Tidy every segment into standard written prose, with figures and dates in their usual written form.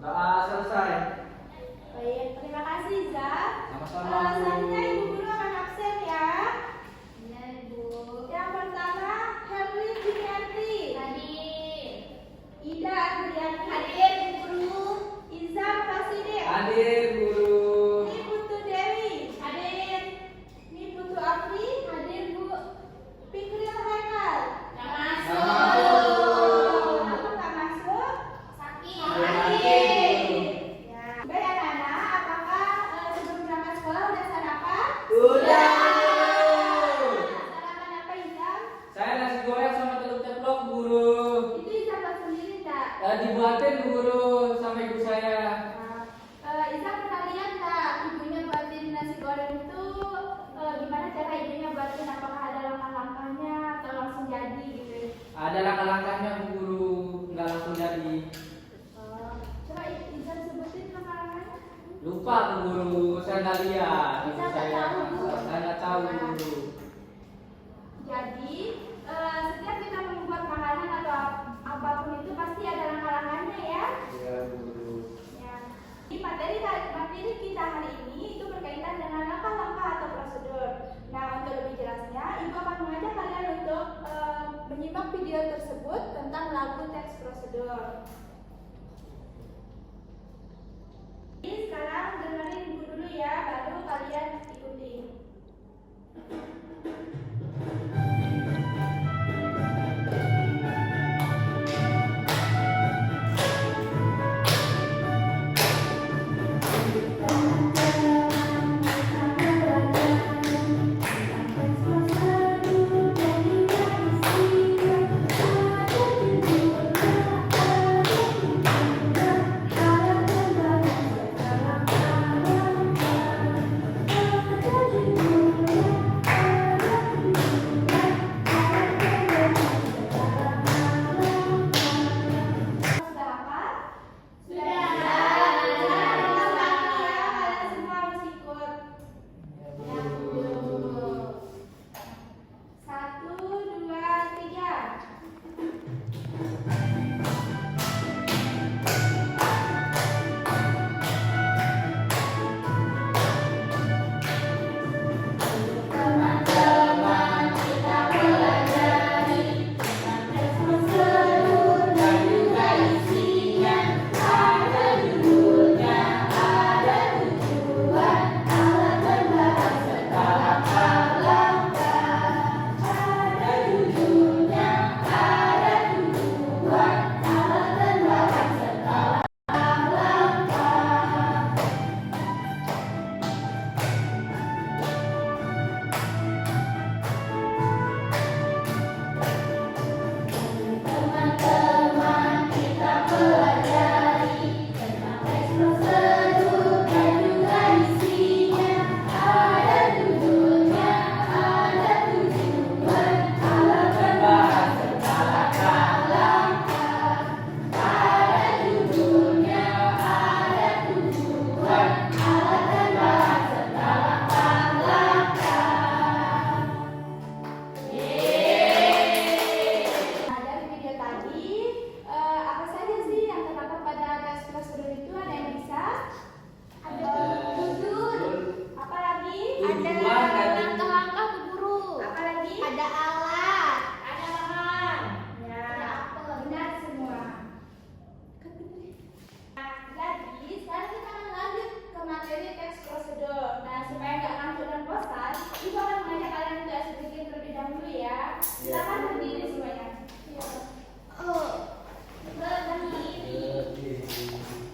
Doa selesai. Baik, terima kasih Zah. Sama-sama, Bu. Selanjutnya Ibu Guru akan absen ya. Iya, Ibu. Yang pertama, Herli Juniarti. Hadir. Ida Andriani. Hadir, Bu Guru. Izam Prasidip. Hadir, Guru. Niputu Dewi. Hadir. Niputu Afri. Hadir, Bu. Fikri Haikal. Yang Masuk. Kenapa nggak masuk? Sakit. Hadir. Ya. Baik anak-anak, apakah sebelum berangkat sekolah udah sarapan? Sudah. Sarapan apa Izam? Saya nasi goreng sama telur ceplok, Guru. Itu Izam buat sendiri tak? Dibuatin, Guru, sama ibu saya. Izam pernah lihat tak ibunya buatin nasi goreng itu gimana cara ibunya buatin? Apakah ada langkah-langkahnya atau langsung jadi gitu? Ada langkah-langkahnya, Bu Guru. Nggak langsung jadi. Coba Izam sebutin langkah-langkahnya. Lupa, Bu Guru. Saya nggak lihat. Ibu Saya nggak saya tahu, Bu. Saya nggak tahu, Bu Guru. Jadi setiap kita membuat makanan atau apapun itu pasti ada langkah-langkahnya ya. Iya, Bu Guru. Ya. Di materi kita hari ini itu berkaitan dengan langkah-langkah atau prosedur. Nah, untuk lebih jelasnya, Ibu akan mengajak kalian untuk menyimak video tersebut tentang lagu teks prosedur. Jadi sekarang dengerin Ibu dulu ya, baru kalian ikuti. Sudah hafal? Sudah. Kalian semua harus ikut. Ya, Bu. 1, 2, 3. Teman-teman, kita pelajari tentang teks prosedur dan juga isinya. Ada judulnya, ada tujuan, alat dan bahan serta langkah-langkah. Ada judulnya, ada tujuan, alat dan bahan serta langkah-langkah. Teman-teman, kita pelajari tentang teks prosedur dan juga isinya. Ada judulnya, ada tujuan, alat dan bahan serta langkah-langkah. Ada judulnya, ada tujuan, alat dan bahan serta langkah-langkah. Nah, dari video tadi, apa saja sih yang terdapat pada teks prosedur itu? Ada yang bisa? Ada tutur. Apa lagi? Tujuan Ada dan Langkah-langkah, Bu Guru. apa lagi? Ada alat. Ada bahan. Ya, Ada apel. benar semua. Nah, jadi sekarang kita akan lanjut ke materi teks prosedur. Nah, supaya nggak ngantuk dan bosan, Ibu akan mengajak kalian untuk sedikit terlebih dahulu ya. Silakan berdiri semuanya. Oh, berdiri.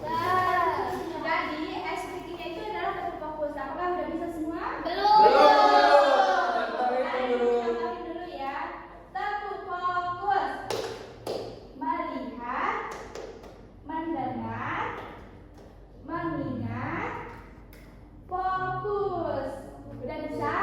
Nah, jadi SPT-nya itu adalah bentuk fokus. Apakah udah bisa semua? Belum. Contohin, Ayo, Bu Guru. contohin dulu ya. Tentu fokus. Melihat, mendengar, mengingat, fokus. Udah bisa?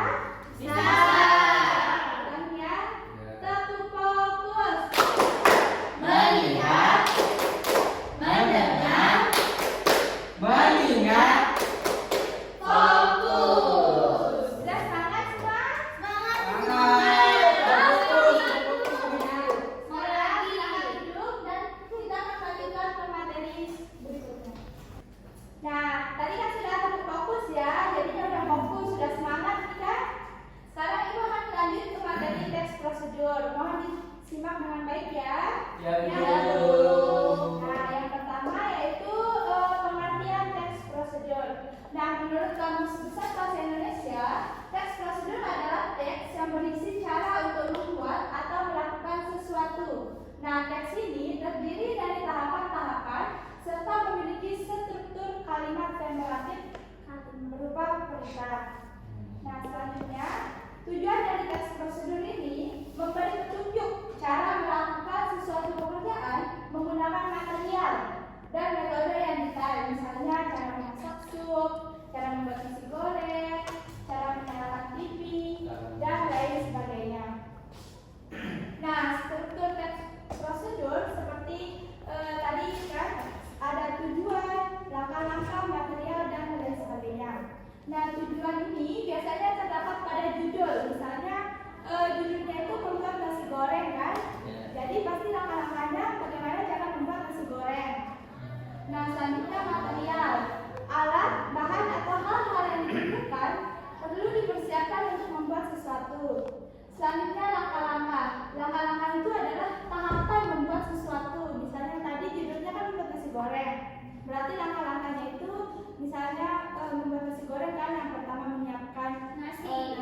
goreng. Berarti langkah-langkahnya itu misalnya membuat nasi goreng kan yang pertama menyiapkan nasi,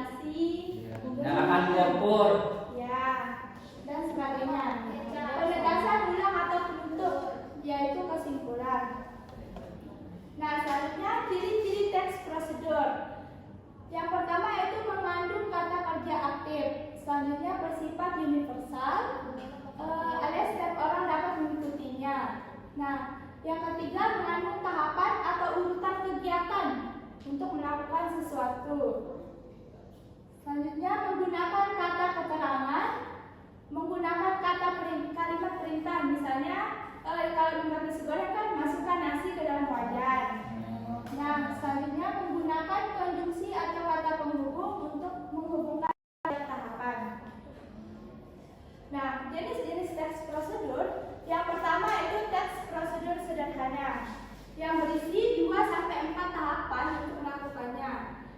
Nyalakan kompor. ya, dan sebagainya. Penegasan ulang atau penutup, yaitu kesimpulan. Nah, selanjutnya ciri-ciri teks prosedur. Yang pertama yaitu mengandung kata kerja aktif. Selanjutnya bersifat universal, alias setiap orang dapat mengikutinya. Nah, yang ketiga mengandung tahapan atau urutan kegiatan untuk melakukan sesuatu. Selanjutnya menggunakan kata keterangan, menggunakan kalimat perintah. Misalnya kalau membuat nasi goreng kan masukkan nasi ke dalam wajan. Nah, selanjutnya menggunakan konjungsi atau kata penghubung untuk menghubungkan tahapan. Nah, jenis-jenis teks prosedur yang pertama itu teks prosedur sederhana yang berisi 2-4 tahapan untuk melakukannya.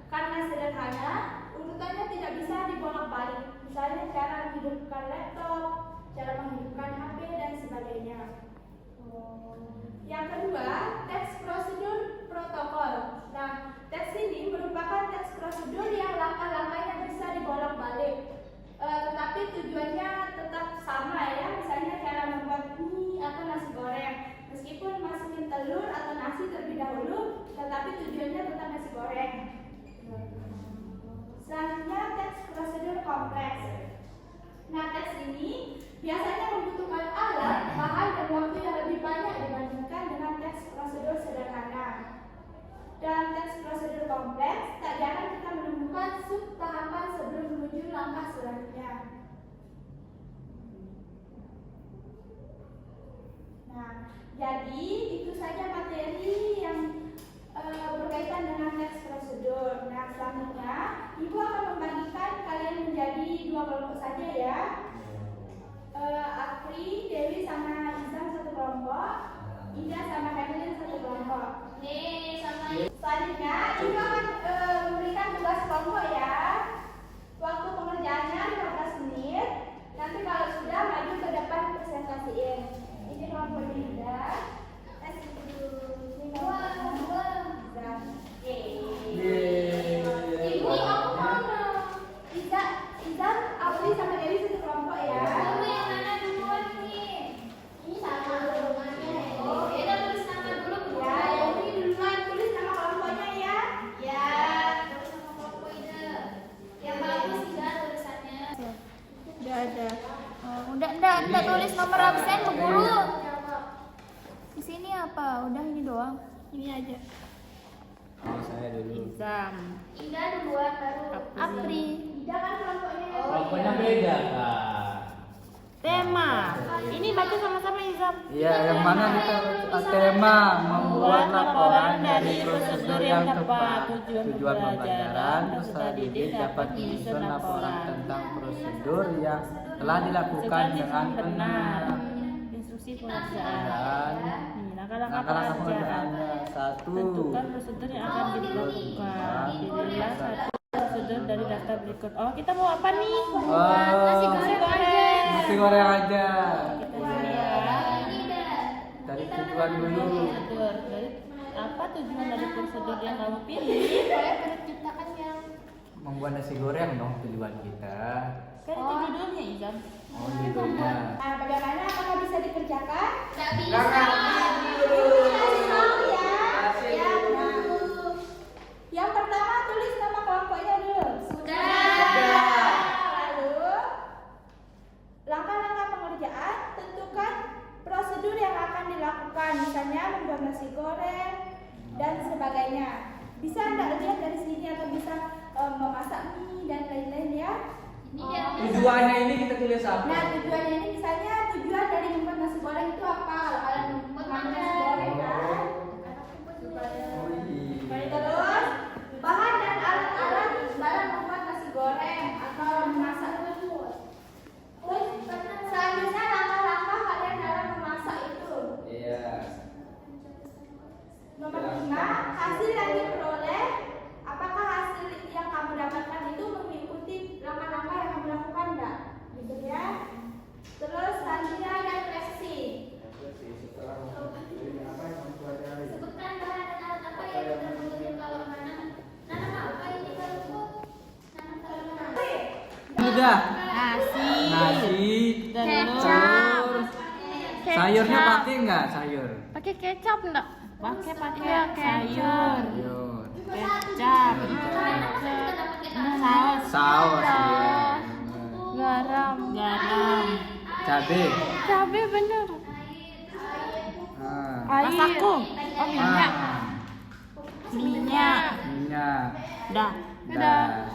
Karena sederhana, urutannya tidak bisa dibolak-balik. Misalnya cara menghidupkan laptop, cara menghidupkan HP dan sebagainya. Yang kedua, teks prosedur protokol. Nah, teks ini merupakan teks prosedur yang langkah-langkahnya bisa dibolak-balik. Tetapi tujuannya tetap sama ya, misalnya cara membuat mie atau nasi goreng. Meskipun masukin telur atau nasi terlebih dahulu, tetapi tujuannya tetap nasi goreng. Selanjutnya teks prosedur kompleks. Nah, teks ini biasanya membutuhkan alat, bahan, dan waktu yang lebih banyak dibandingkan dengan teks prosedur sederhana. Dalam teks prosedur kompleks, tak jarang kita menemukan sub-tahapan sebelum menuju langkah selanjutnya. Nah, jadi itu saja materi yang berkaitan dengan teks prosedur. Nah, selanjutnya Ibu akan membagikan kalian menjadi 2 kelompok saja ya. Apri, Dewi sama Izam satu kelompok, Ida sama Herlin satu kelompok. Selanjutnya Ibu akan memberikan tugas kelompok ya. Waktu pengerjaannya 15 menit. Nanti kalau sudah maju ke depan presentasiin. Ini kelompok Ida. Ini kelompok Izam. Ibu aku mana? Izam, Apri sama Dewi satu kelompok ya. Udah tulis nomor absen Bu Guru. Di sini apa? Udah ini doang. Ini aja. Saya dulu. Izam. Ida duluan baru Apri. Ida kan kelompoknya. Kelompoknya beda Kak. Tema. Ini baca sama-sama Izam. Iya, yang mana kita tema membuat laporan dari prosedur yang tepat. Tujuan pembelajaran peserta didik dapat menyusun laporan tentang prosedur yang telah dilakukan dengan benar. Instruksi pengerjaan. Dan Langkah-langkah langkah-langkah pengerjaan. pengerjaannya 1. Tentukan prosedur yang akan dilakukan. Pilihlah satu prosedur dari daftar berikut. Oh, kita mau apa nih? Nasi goreng. Nasi goreng aja. Kita dulu ya. Dari tujuan dulu. Prosedur. Dari apa tujuan dari prosedur yang kamu pilih? Ciptakan yang Membuat nasi goreng dong tujuan kita. Kan itu judulnya Izam. Oh, judulnya. Nah, bagaimana? Apakah bisa dikerjakan? Nggak Kasih tahu ya. Ya, nah. Yang pertama tulis nama kelompoknya dulu. Sudah. Lalu langkah-langkah pengerjaan, tentukan prosedur yang akan dilakukan, misalnya membuat nasi goreng dan sebagainya. Bisa Anda lihat dari sini atau bisa memasak mie dan lain-lain ya. Tujuannya ini kita tulis apa? Nah, tujuannya ini misalnya tujuan dari membuat nasi goreng itu apa? Kalau kalian membuat nasi goreng kan? Terus bahan dan alat-alat dalam membuat nasi goreng atau memasak itu. Terus selanjutnya langkah-langkah kalian dalam memasak itu. Iya. Nomor 5, hasil yang diperoleh. Apakah hasil yang kamu dapatkan itu mengikuti langkah-langkah yang kamu lakukan enggak? Gitu ya. Terus selanjutnya ada refleksi. dah. Nasi. Telur. Kecap. Sayurnya pakai nggak sayur? Pakai kecap enggak? Pakai Iya, sayur. Sayur. Kecap. Saus. Saus. Iya. Garam. Cabe. Bener. Ah. Masako. Oh, minyak. Minyak. Dah.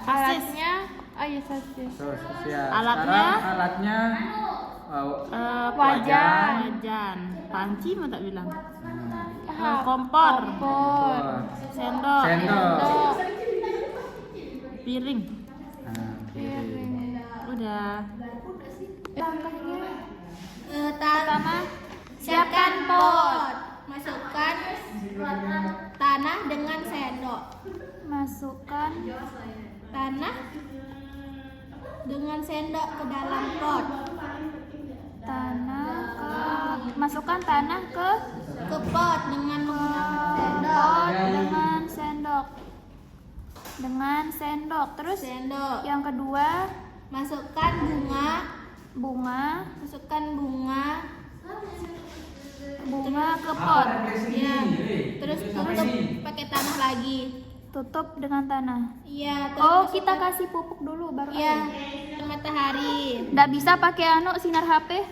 Alatnya. Oh iya, sosis. Sosis ya. Alatnya? Sekarang alatnya Wajan. Panci mau tak bilang. Kompor. Sendok. Piring. Udah. Pertama, siapkan pot. Masukkan tanah dengan sendok. Masukkan tanah dengan sendok ke dalam pot. Masukkan tanah ke pot dengan menggunakan sendok. Dengan sendok. Terus yang kedua, masukkan bunga ke pot. Ya. Terus tutup pakai tanah lagi. Tutup dengan tanah. Iya. Oh, kita kasih pupuk dulu baru. Iya. Matahari. Nggak bisa pakai sinar HP.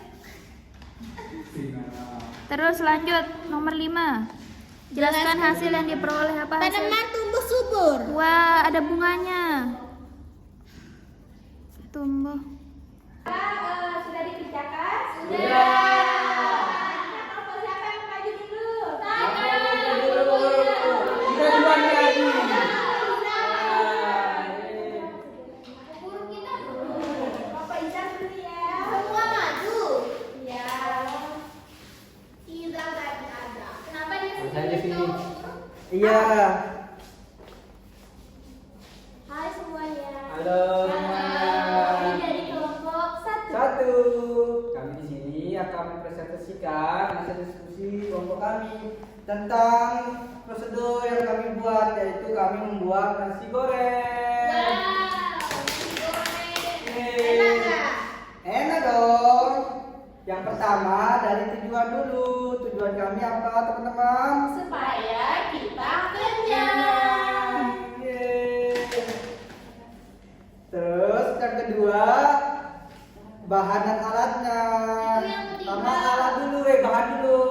Terus lanjut nomor 5. Jelaskan hasil yang diperoleh apa? Tanaman tumbuh subur. Wah, ada bunganya. Tumbuh. Sudah dikerjakan? Sudah. Siapa yang maju dulu? Bapak Izan dulu ya. Semua maju. Iya. Izan tadi ada. Kenapa dia sini? Iya. Hai semuanya. Halo. Kami dari kelompok 1. Kami di sini akan mempresentasikan hasil diskusi kelompok kami tentang prosedur yang kami buat, yaitu kami membuat nasi goreng. Enak dong. Yang pertama dari tujuan dulu. Tujuan kami apa teman-teman? Supaya kita kenyang. Terus yang kedua, bahan dan alatnya. Itu yang ketiga. Sama alat dulu, bahan dulu.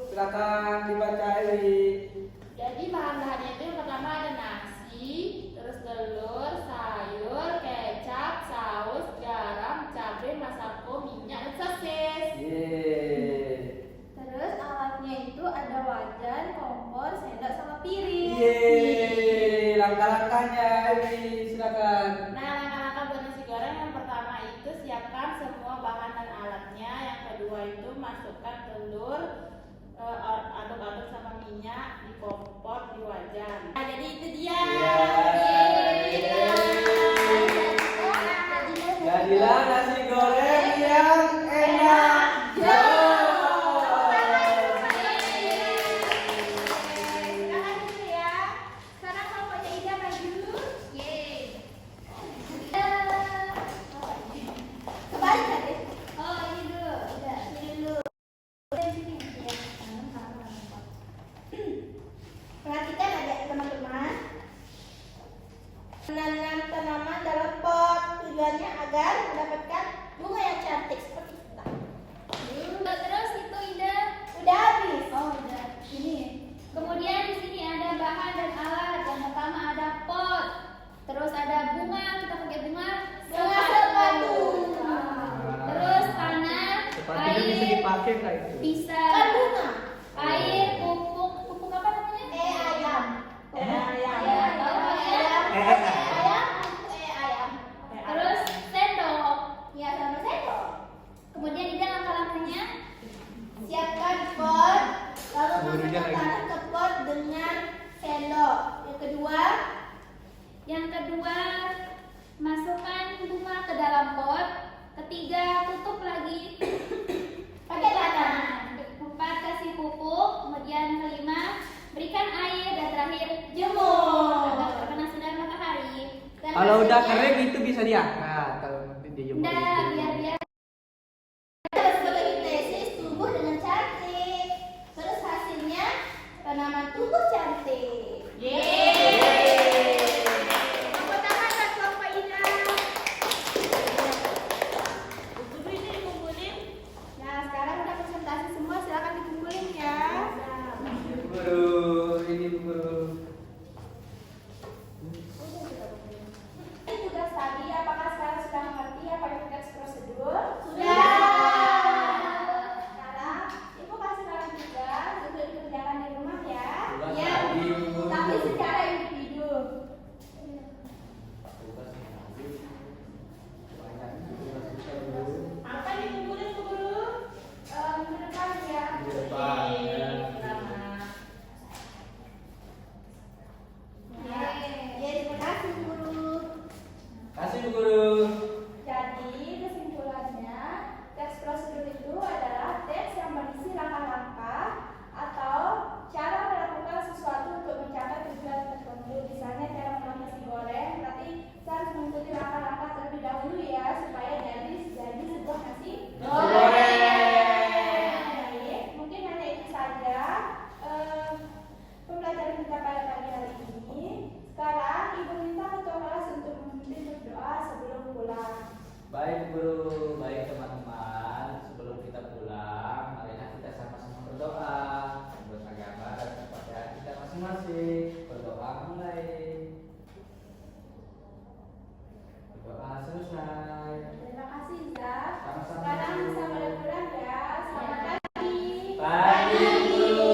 Silakan dibaca Ewi. Jadi bahan-bahannya itu yang pertama ada nasi, terus telur, sayur, kecap, saus, garam, cabai, masako, minyak, dan sosis. Terus alatnya itu ada wajan, kompor, sendok, sama piring. Langkah-langkahnya Ewi, silakan. Nah, langkah-langkah buat nasi goreng yang pertama itu siapkan semua bahan dan alatnya. Yang kedua itu masukkan telur, aduk-aduk sama minyak di kompor di wajan. Nah, jadi itu dia. Jadilah nasi goreng yang enak. Perhatikan adik teman-teman. Menanam tanaman dalam pot tujuannya agar mendapatkan bunga yang cantik seperti kita. Terus itu udah habis. Oh udah. Ini. Kemudian di sini ada bahan dan alat. Yang pertama ada pot. Terus ada bunga. Kita pakai bunga sepatu. Terus tanah. Sepatu itu bisa dipakai nggak itu? Bisa. Bunga. Air, pupuk apa namanya? Ayam. Ayam. Terus sendok. Ya, sama sendok. Kemudian ini langkah-langkahnya. Siapkan pot, lalu masukkan tanah ke pot dengan sendok. Yang kedua, masukkan bunga ke dalam pot. Ketiga, tutup lagi pakai tanah. Keempat, kasih pupuk. Kemudian kelima, berikan air. Dan terakhir, jemur agar terkena sinar matahari. Dan Kalau udah hasilnya- kering itu bisa diangkat. Kalau nanti Nah, biar sebagai tesis tumbuh dengan cantik. Terus hasilnya tanaman tumbuh cantik. Tepuk tangan buat Kelompok Ina. Guru ini dikumpulin. Nah, sekarang udah presentasi semua, silakan dikumpulin ya. Bu Guru, ini Bu Guru. Ini tugas tadi, apakah sekarang sudah mengerti apa itu teks prosedur? Sudah. Sekarang Ibu kasih kalian tugas untuk dikerjakan di rumah ya. Tugas Ya. tadi, Bu Guru. Tapi secara individu. Apa yang dikumpulin Bu Guru? Ke depan ya. Di depan, ya. Pertama. Ya, terima kasih guru. Kasih Bu Guru. Jadi kesimpulannya, teks prosedur itu adalah teks yang berisi langkah-langkah atau cara melakukan sesuatu untuk mencapai tujuan tertentu. Misalnya cara membuat nasi goreng, berarti kita harus mengikuti langkah-langkah terlebih dahulu ya supaya jadi sebuah nasi Baik, mungkin hanya itu saja pembelajaran kita pada pagi hari ini. Sekarang Ibu minta ketua kelas untuk memimpin berdoa sebelum pulang. Baik Guru, baik teman-teman. Sebelum kita pulang, marilah kita sama-sama berdoa menurut agama dan kepercayaan kita masing-masing. Berdoa mulai. Berdoa selesai. Terima kasih Zak. Sama-sama. Sekarang bisa boleh pulang ya. Selamat pagi. Pagi Guru.